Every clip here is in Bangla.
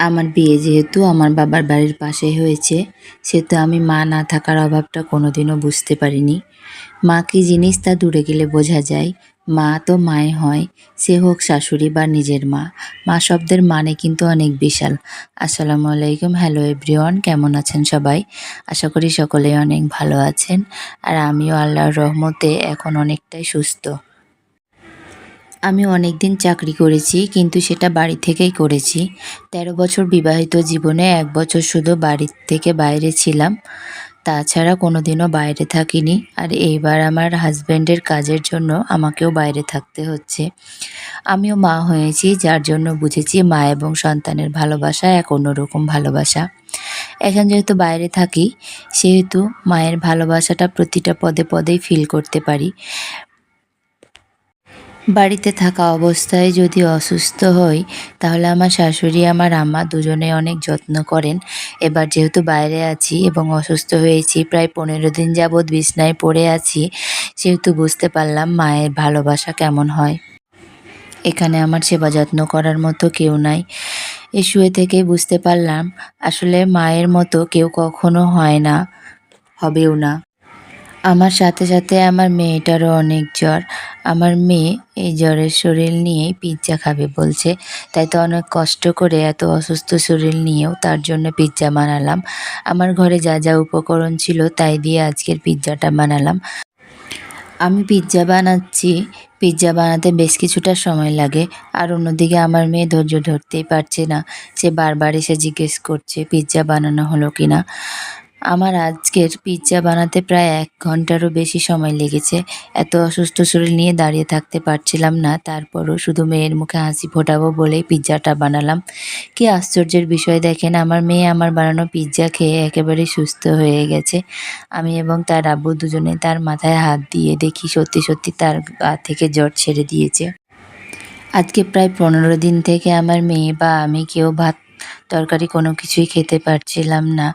আমার বিয়ে যেহেতু আমার বাবার বাড়ির পাশে হয়েছে, সেহেতু আমি মা না থাকার অভাবটা কোনোদিনও বুঝতে পারিনি। মা কী জিনিস তা দূরে গেলে বোঝা যায়। মা তো মাই হয়, সে হোক শাশুড়ি বা নিজের মা। মা শব্দের মানে কিন্তু অনেক বিশাল। আসসালামু আলাইকুম, হ্যালো এভরিওয়ান, কেমন আছেন সবাই? আশা করি সকলেই অনেক ভালো আছেন। আর আমিও আল্লাহর রহমতে এখন অনেকটাই সুস্থ। আমি অনেক দিন চাকরি করেছি, কিন্তু সেটা বাড়ি থেকেই করেছি। ১৩ বছর বিবাহিত জীবনে ১ বছর শুধু বাড়ির থেকে বাইরে ছিলাম, তাছাড়া কোনোদিনও বাইরে থাকিনি। আর এইবার আমার হাজব্যান্ডের কাজের জন্য আমাকেও বাইরে থাকতে হচ্ছে। আমিও মা হয়েছি, যার জন্য বুঝেছি মা এবং সন্তানের ভালোবাসা এক অন্যরকম ভালোবাসা। এখন যেহেতু বাইরে থাকি, সেহেতু মায়ের ভালোবাসাটা প্রতিটা পদে পদেই ফিল করতে পারি। বাড়িতে থাকা অবস্থায় যদি অসুস্থ হই, তাহলে আমার শাশুড়ি আমার আম্মা দুজনেই অনেক যত্ন করেন। এবার যেহেতু বাইরে আছি এবং অসুস্থ হয়েছি, প্রায় ১৫ দিন যাবৎ বিছনায় পড়ে আছি, সেহেতু বুঝতে পারলাম মায়ের ভালোবাসা কেমন হয়। এখানে আমার সেবা যত্ন করার মতো কেউ নাই। এই শুয়ে থেকেই বুঝতে পারলাম আসলে মায়ের মতো কেউ কখনো হয় না, হবেও না। আমার সাথে সাথে আমার মেয়েটারও অনেক জ্বর। আমার মেয়ে এই জ্বরের শরীর নিয়েই পিৎজা খাবে বলছে। তাই তো অনেক কষ্ট করে এত অসুস্থ শরীর নিয়েও তার জন্য পিৎজা বানালাম। আমার ঘরে যা যা উপকরণ ছিল তাই দিয়ে আজকের পিৎজাটা বানালাম। আমি পিৎজা বানাচ্ছি, পিৎজা বানাতে বেশ কিছুটা সময় লাগে। আর অন্যদিকে আমার মেয়ে ধৈর্য ধরতেই পারছে না। সে বারবার এসে জিজ্ঞেস করছে পিৎজা বানানো হলো কিনা। আমার আজকের পিৎজা বানাতে প্রায় ১ ঘন্টারও বেশি সময় লেগেছে। এত অসুস্থ শরীর নিয়ে দাঁড়িয়ে থাকতে পারছিলাম না। তারপরও শুধু মেয়ের মুখে হাসি ফোটাবো বলেই পিৎজাটা বানালাম। কী আশ্চর্যের বিষয় দেখেন, আমার মেয়ে আমার বানানো পিৎজা খেয়ে একেবারেই সুস্থ হয়ে গেছে। আমি এবং তার আব্বু দুজনে তার মাথায় হাত দিয়ে দেখি সত্যি সত্যি তার গা থেকে জ্বর ছেড়ে দিয়েছে। আজকে প্রায় ১৫ দিন থেকে আমার মেয়ে বা আমি কেউ ভাত তরকারি কোনো কিছুই খেতে পারছিলাম না।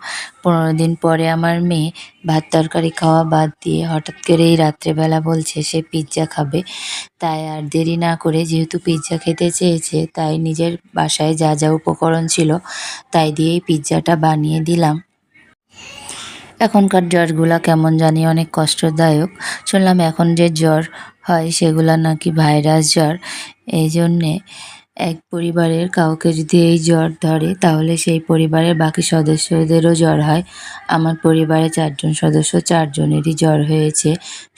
১৫ দিন পরে আমার মেয়ে ভাত তরকারি খাওয়া বাদ দিয়ে হঠাৎ করেই রাত্রেবেলা বলছে সে পিৎজা খাবে। তাই আর দেরি না করে, যেহেতু পিৎজা খেতে চেয়েছে, তাই নিজের বাসায় যা যা উপকরণ ছিল তাই দিয়েই পিৎজাটা বানিয়ে দিলাম। এখনকার জ্বরগুলা কেমন জানি অনেক কষ্টদায়ক। শুনলাম এখন যে জ্বর হয় সেগুলা নাকি ভাইরাস জ্বর। এই জন্যে এক পরিবারের কাউকে যদি এই জ্বর ধরে, তাহলে সেই পরিবারের বাকি সদস্যদেরও জ্বর হয়। আমার পরিবারে ৪ জন সদস্য, ৪ জনেরই জ্বর হয়েছে।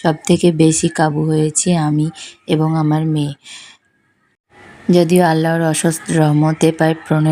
সবথেকে বেশি কাবু হয়েছি আমি এবং আমার মেয়ে। যদিও আল্লাহর অশেষ রহমতে প্রায়